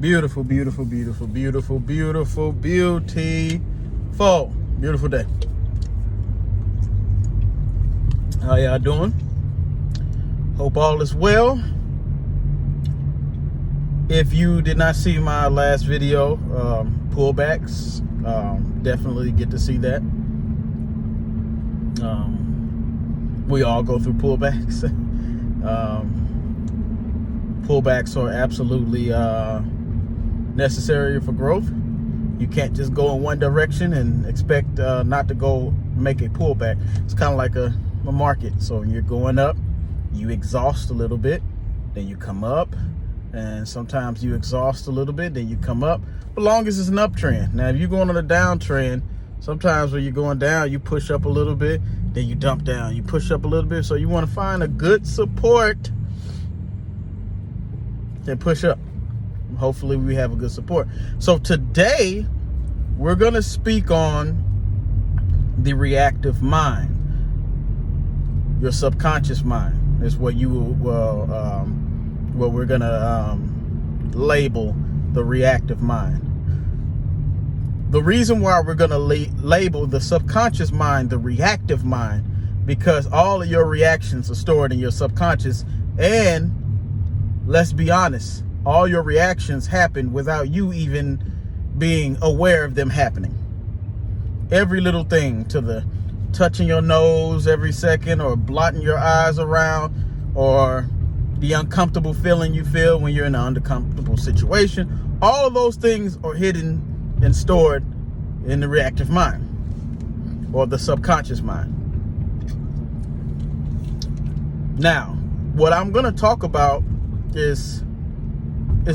Beautiful, beautiful, beautiful, beautiful, beautiful, beautiful, beautiful day. How y'all doing? Hope all is well. If you did not see my last video, pullbacks, definitely get to see that. We all go through pullbacks. Pullbacks are absolutely necessary for growth. You can't just go in one direction and expect not to go make a pullback. It's kind of like a market. So when you're going up, you exhaust a little bit, then you come up, and sometimes you exhaust a little bit, then you come up, as long as it's an uptrend. Now, if you're going on a downtrend, sometimes when you're going down, you push up a little bit, then you dump down, you push up a little bit. So you want to find a good support, then push up. Hopefully we have a good support. So today we're going to speak on the reactive mind. Your subconscious mind is what you will, what we're going to label the reactive mind. The reason why we're going to label the subconscious mind the reactive mind, because all of your reactions are stored in your subconscious, and let's be honest, all your reactions happen without you even being aware of them happening. Every little thing, to the touching your nose every second, or blotting your eyes around, or the uncomfortable feeling you feel when you're in an uncomfortable situation, all of those things are hidden and stored in the reactive mind, or the subconscious mind. Now, what I'm going to talk about is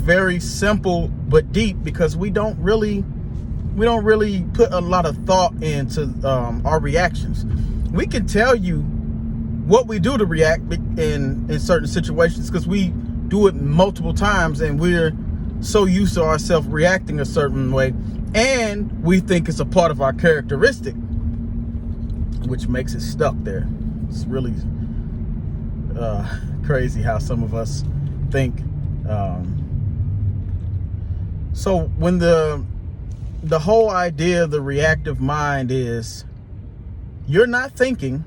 very simple but deep, because we don't really put a lot of thought into our reactions. We can tell you what we do to react in certain situations, because we do it multiple times and we're so used to ourselves reacting a certain way, and we think it's a part of our characteristic, which makes it stuck there. It's really crazy how some of us think. So when the whole idea of the reactive mind is you're not thinking,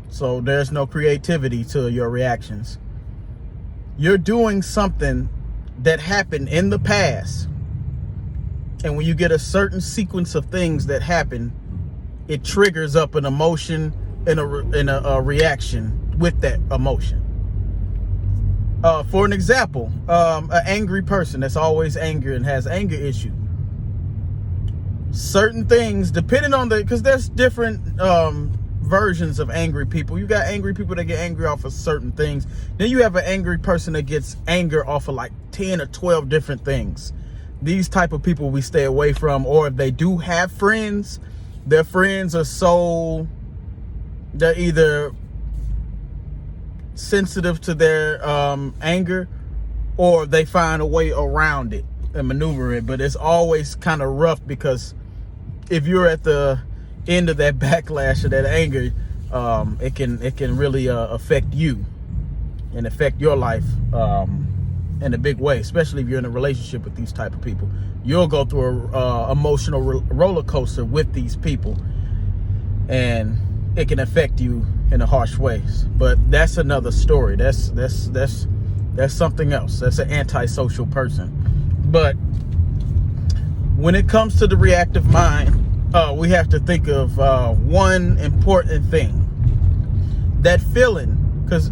so there's no creativity to your reactions. You're doing something that happened in the past, and when you get a certain sequence of things that happen, it triggers up an emotion and a reaction with that emotion. For an example, an angry person that's always angry and has anger issue. Certain things, depending on because there's different versions of angry people. You got angry people that get angry off of certain things. Then you have an angry person that gets anger off of like 10 or 12 different things. These type of people we stay away from, or if they do have friends, their friends are they're either sensitive to their anger, or they find a way around it and maneuver it. But it's always kind of rough, because if you're at the end of that backlash of that anger, it can really affect you and affect your life in a big way, especially if you're in a relationship with these type of people. You'll go through a emotional roller coaster with these people, and it can affect you in a harsh ways. But that's another story. That's something else. That's an antisocial person. But when it comes to the reactive mind, we have to think of one important thing. That feeling, because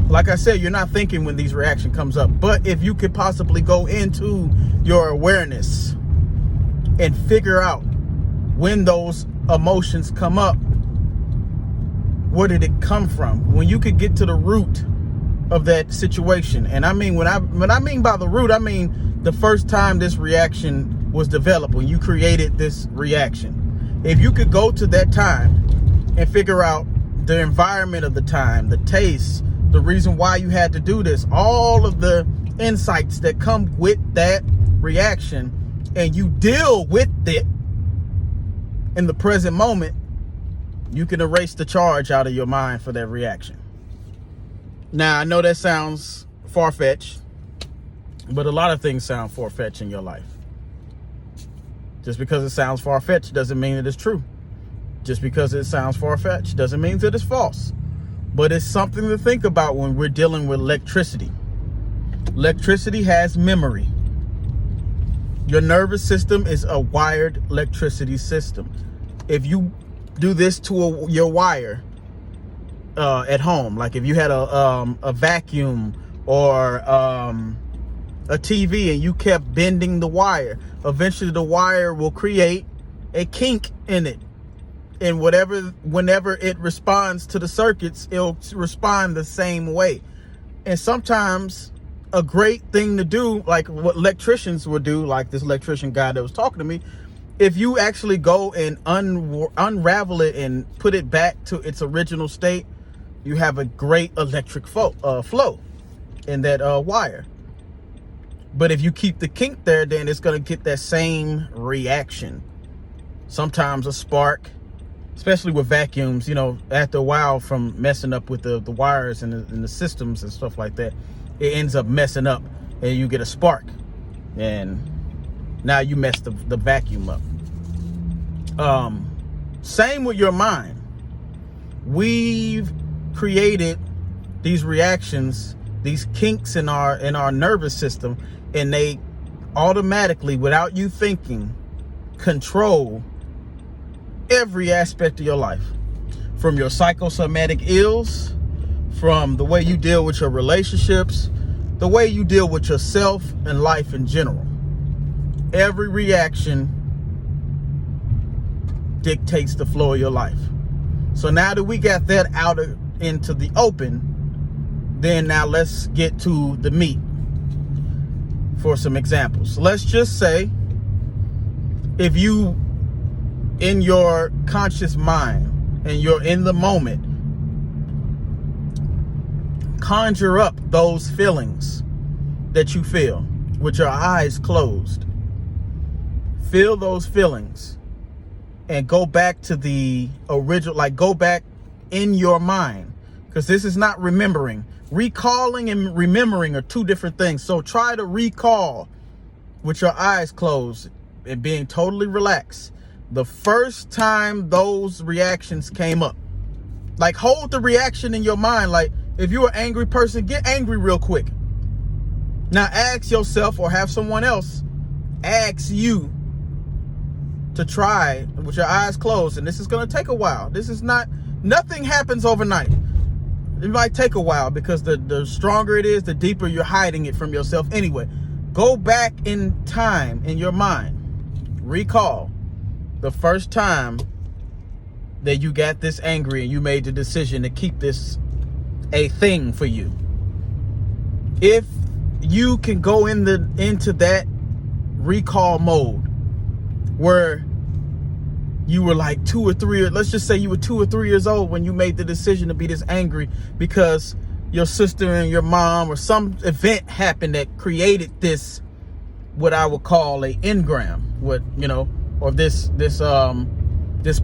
like I said, you're not thinking when these reaction comes up. But if you could possibly go into your awareness and figure out when those emotions come up, where did it come from? When you could get to the root of that situation. And I mean, when I mean by the root, I mean the first time this reaction was developed, when you created this reaction. If you could go to that time and figure out the environment of the time, the taste, the reason why you had to do this, all of the insights that come with that reaction, and you deal with it in the present moment, you can erase the charge out of your mind for that reaction. Now, I know that sounds far-fetched, But a lot of things sound far-fetched in your life. Just because it sounds far-fetched doesn't mean that it's true. Just because it sounds far-fetched doesn't mean that it's false. But it's something to think about when we're dealing with electricity. Electricity has memory. Your nervous system is a wired electricity system. If you do this to your wire at home, like if you had a vacuum or a TV and you kept bending the wire, eventually the wire will create a kink in it. And whenever it responds to the circuits, it'll respond the same way. And sometimes a great thing to do, like what electricians would do, like this electrician guy that was talking to me, if you actually go and unravel it and put it back to its original state, you have a great electric flow in that wire. But if you keep the kink there, then it's going to get that same reaction. Sometimes a spark, especially with vacuums, you know, after a while from messing up with the wires and the systems and stuff like that, it ends up messing up and you get a spark. And now you messed the vacuum up. Same with your mind. We've created these reactions, these kinks in our nervous system, and they automatically, without you thinking, control every aspect of your life, from your psychosomatic ills, from the way you deal with your relationships, the way you deal with yourself and life in general. Every reaction dictates the flow of your life. So now that we got that out into the open, then now let's get to the meat for some examples. Let's just say if you, in your conscious mind and you're in the moment, conjure up those feelings that you feel with your eyes closed. Feel those feelings and go back to the original, like go back in your mind, because this is not remembering. Recalling and remembering are two different things. So try to recall with your eyes closed and being totally relaxed the first time those reactions came up. Like, hold the reaction in your mind. Like, if you're an angry person, get angry real quick. Now ask yourself, or have someone else ask you to try with your eyes closed. And this is going to take a while. This is nothing happens overnight. It might take a while because the stronger it is, the deeper you're hiding it from yourself anyway. Go back in time in your mind. Recall the first time that you got this angry and you made the decision to keep this a thing for you. If you can go into that recall mode where you were like 2 or 3, let's just say you were 2 or 3 years old when you made the decision to be this angry because your sister and your mom or some event happened that created this, what I would call a engram, or this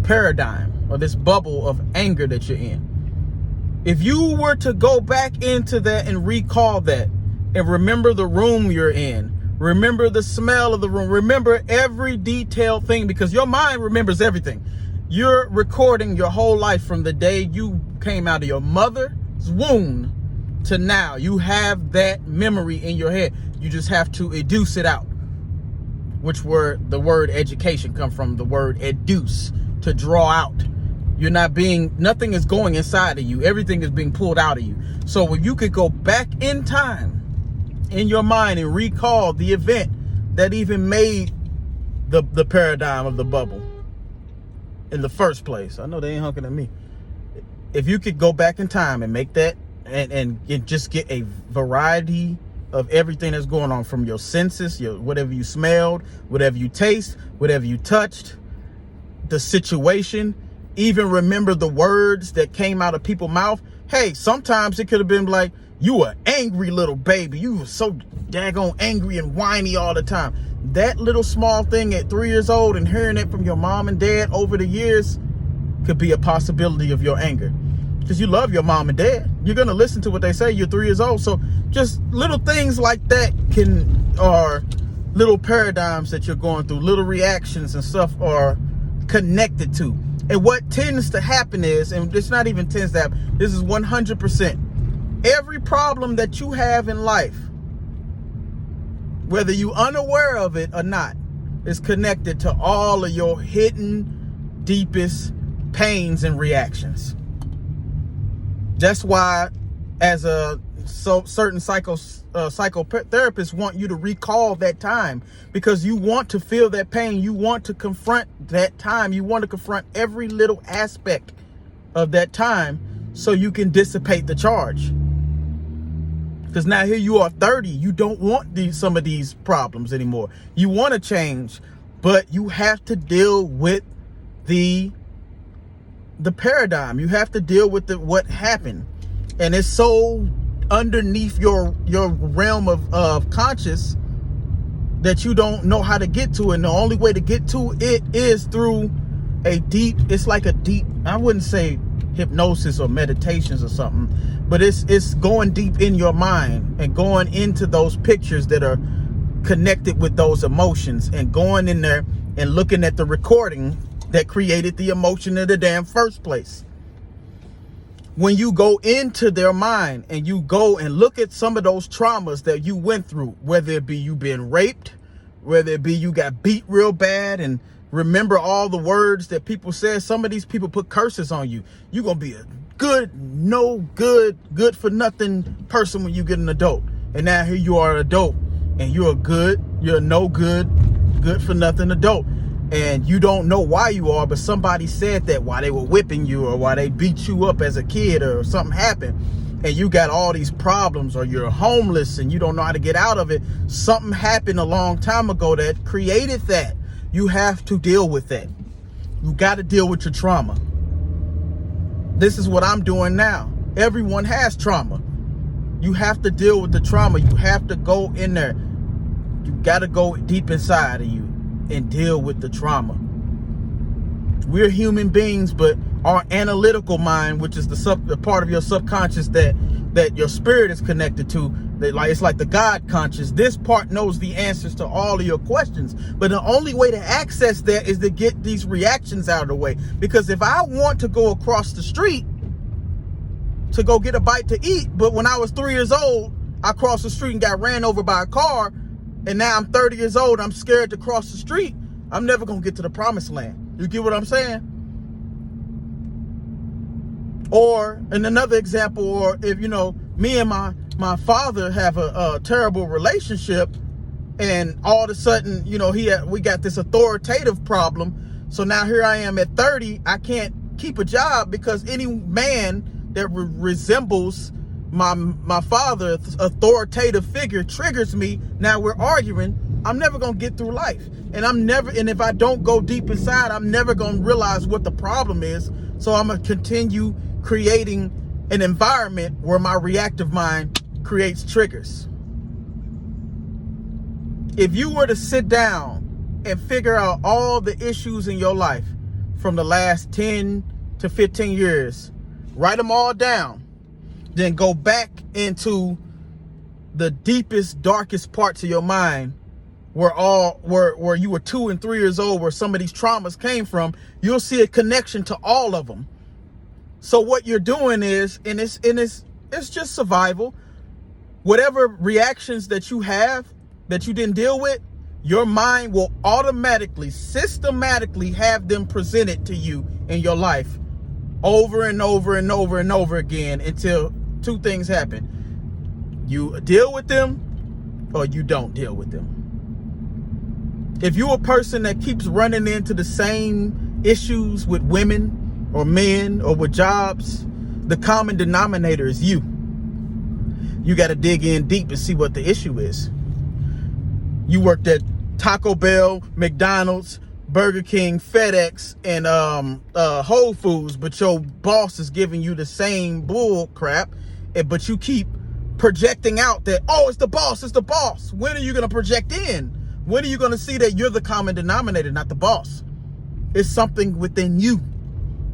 paradigm or this bubble of anger that you're in. If you were to go back into that and recall that and remember the room you're in, remember the smell of the room, remember every detailed thing, because your mind remembers everything. You're recording your whole life from the day you came out of your mother's womb to now. You have that memory in your head. You just have to educe it out, which word the word education come from the word educe, to draw out. Nothing is going inside of you. Everything is being pulled out of you. So if you could go back in time in your mind and recall the event that even made the paradigm of the bubble in the first place. I know they ain't honking at me. If you could go back in time and make that and just get a variety of everything that's going on from your senses, whatever you smelled, whatever you taste, whatever you touched, the situation, even remember the words that came out of people's mouth. Hey, sometimes it could have been like, you were angry little baby. You were so daggone angry and whiny all the time. That little small thing at 3 years old and hearing it from your mom and dad over the years could be a possibility of your anger. because you love your mom and dad. You're going to listen to what they say. You're 3 years old. So just little things like that are little paradigms that you're going through, little reactions and stuff are connected to. And what tends to happen is, and it's not even tends to happen, this is 100%. Every problem that you have in life, whether you're unaware of it or not, is connected to all of your hidden, deepest pains and reactions. That's why, as a certain psychotherapists want you to recall that time, because you want to feel that pain. You want to confront that time. You want to confront every little aspect of that time so you can dissipate the charge. Because now here you are 30, you don't want some of these problems anymore. You want to change, but you have to deal with the paradigm. You have to deal with what happened. And it's so underneath your realm of conscious that you don't know how to get to it. And the only way to get to it is through it's like a deep, I wouldn't say hypnosis or meditations or something, but it's going deep in your mind and going into those pictures that are connected with those emotions, and going in there and looking at the recording that created the emotion in the damn first place. When you go into their mind and you go and look at some of those traumas that you went through, whether it be you been raped, whether it be you got beat real bad, and remember all the words that people said. Some of these people put curses on you. You're going to be a good for nothing person when you get an adult. And now here you are an adult, and you're a no good for nothing adult. And you don't know why you are, but somebody said that while they were whipping you, or while they beat you up as a kid, or something happened, and you got all these problems, or you're homeless and you don't know how to get out of it. Something happened a long time ago that created that. You have to deal with that. You got to deal with your trauma. This is what I'm doing now. Everyone has trauma. You have to deal with the trauma. You have to go in there. You got to go deep inside of you and deal with the trauma. We're human beings, but our analytical mind, which is the part of your subconscious that your spirit is connected to, it's like the God conscious. This part knows the answers to all of your questions. But the only way to access that is to get these reactions out of the way. Because if I want to go across the street to go get a bite to eat, but when I was 3 years old, I crossed the street and got ran over by a car, and now I'm 30 years old, I'm scared to cross the street, I'm never going to get to the promised land. You get what I'm saying? Or, in another example, or if, me and my father have a terrible relationship, and all of a sudden, we got this authoritative problem. So now here I am at 30, I can't keep a job because any man that resembles my father's authoritative figure triggers me. Now we're arguing. I'm never going to get through life. And if I don't go deep inside, I'm never going to realize what the problem is. So I'm going to continue creating an environment where my reactive mind creates triggers. If you were to sit down and figure out all the issues in your life from the last 10 to 15 years, write them all down, then go back into the deepest, darkest parts of your mind where you were 2 and 3 years old, where some of these traumas came from, you'll see a connection to all of them. So what you're doing is, and it's just survival. Whatever reactions that you have that you didn't deal with, your mind will automatically, systematically have them presented to you in your life over and over and over and over again until two things happen. You deal with them or you don't deal with them. If you're a person that keeps running into the same issues with women or men or with jobs, the common denominator is you. You got to dig in deep and see what the issue is. You worked at Taco Bell, McDonald's, Burger King, FedEx, and Whole Foods, but your boss is giving you the same bull crap, but you keep projecting out that, oh, it's the boss, it's the boss. When are you going to project in? When are you going to see that you're the common denominator, not the boss? It's something within you.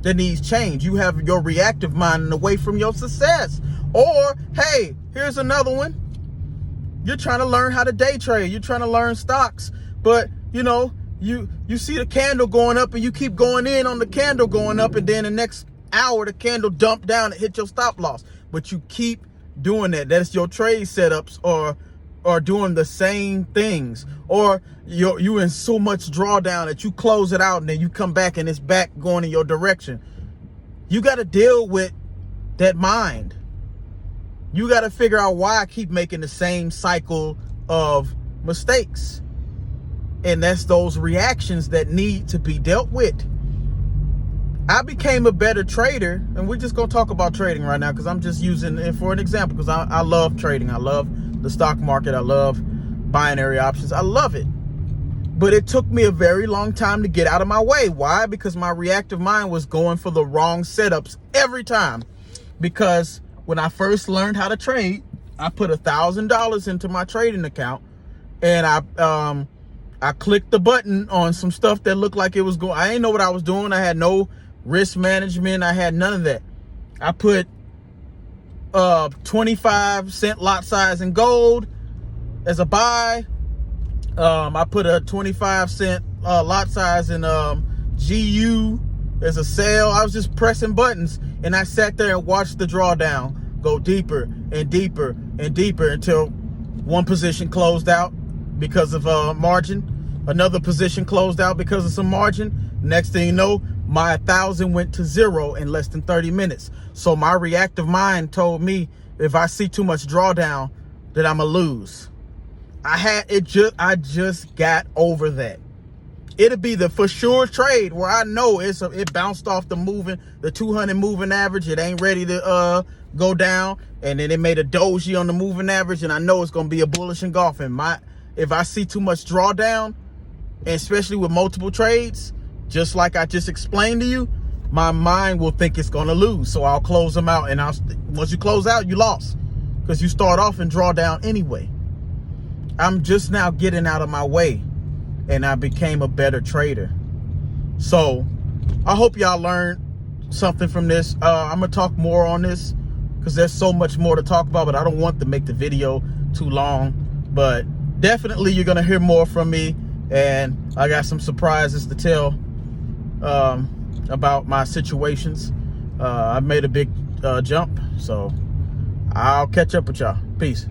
that needs change. You have your reactive mind away from your success. Or, hey, here's another one. You're trying to learn how to day trade. You're trying to learn stocks. But, you know, you see the candle going up and you keep going in on the candle going up, and then the next hour the candle dumped down and hit your stop loss. But you keep doing that. That's your trade setups or doing the same things. Or you in so much drawdown that you close it out and then you come back and it's back going in your direction. You got to deal with that mind. You got to figure out why I keep making the same cycle of mistakes. And that's those reactions that need to be dealt with. I became a better trader, and we're just going to talk about trading right now because I'm just using it for an example, because I love trading. I love the stock market. I love binary options. I love it. But it took me a very long time to get out of my way. Why? Because my reactive mind was going for the wrong setups every time. Because when I first learned how to trade, I put $1,000 into my trading account, and I clicked the button on some stuff that looked like it was going. I didn't know what I was doing. I had no risk management. I had none of that. I put 25-cent lot size in gold as a buy. I put a 25-cent lot size in GU as a sell. I was just pressing buttons, and I sat there and watched the drawdown go deeper and deeper and deeper until one position closed out because of margin. Another position closed out because of some margin. Next thing you know, my 1,000 went to zero in less than 30 minutes. So my reactive mind told me if I see too much drawdown that I'm gonna lose. I just got over that. It'll be the for sure trade where I know it bounced off the 200 moving average. It ain't ready to go down, and then it made a doji on the moving average, and I know it's gonna be a bullish engulfing. If I see too much drawdown, and especially with multiple trades, just like I just explained to you, my mind will think it's gonna lose. So I'll close them out, and once you close out, you lost because you start off and draw down anyway. I'm just now getting out of my way, and I became a better trader. So I hope y'all learned something from this. I'm gonna talk more on this because there's so much more to talk about, but I don't want to make the video too long. But definitely you're gonna hear more from me, and I got some surprises to tell about my situations. I made a big jump, so I'll catch up with y'all. Peace.